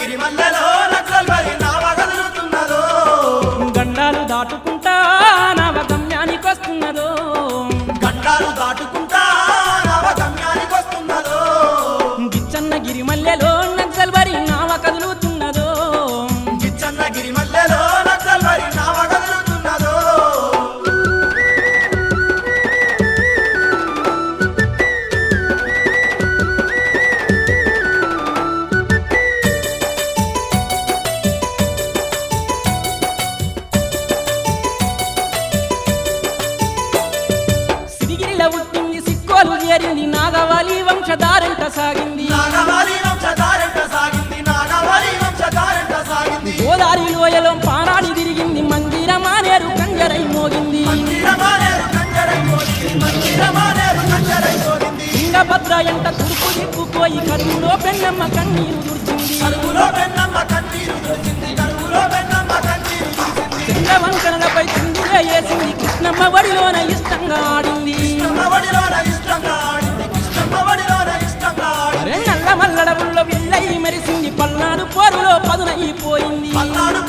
గిరిమల్లలో నక్సల్బరి నావ కదులుతున్నదో గండాలు దాటుకుంటా నావ గమ్యానికొస్తున్నదో గండాలు దాటుకుంటా నావ గమ్యానికొస్తున్నదో గిచ్చన్న గిరిమల్లెలో నక్సల్బరి నావ కదులుతున్నదో గిచ్చన్న గిరిమల్లలో నక్సల్బరి నావ కదులుతున్నదో సిరిగిరిల పుట్టింది సిక్కోలు చేరింది నాగవాలి వంశధారంట సాగింది నాగవాలి వంశధారంట సాగింది నాగవాలి వంశధారంట సాగింది గోదారి లోయలో పారాడి తిరిగింది మందిరమానేరు కంజరై మోగింది మందిరమానేరు కంజరై మోగింది మందిరమానేరు కంజరై మోగింది తుంగభద్ర ఎంట తూర్పు దిక్కుపోయి కరువులో పెన్నమ్మ కన్నీరు దుర్చింది కరువులో పెన్నమ్మ కన్నీరు దుర్చింది కరువులో పెన్నమ్మ కన్నీరు దుర్చింది చంద్రవంకనలపై చిందులే వేసింది కృష్ణమ్మ వడిలోన ఇష్టంగా ఆడింది కృష్ణమ్మ వడిలోన ఇష్టంగా ఆడింది కృష్ణమ్మ వడిలోన ఇష్టంగా ఆడింది నల్ల మల్లడవుల్లో వెళ్ళయి మెరిసింది పల్నాడు పోరులో పదునైపోయింది పల్నాడు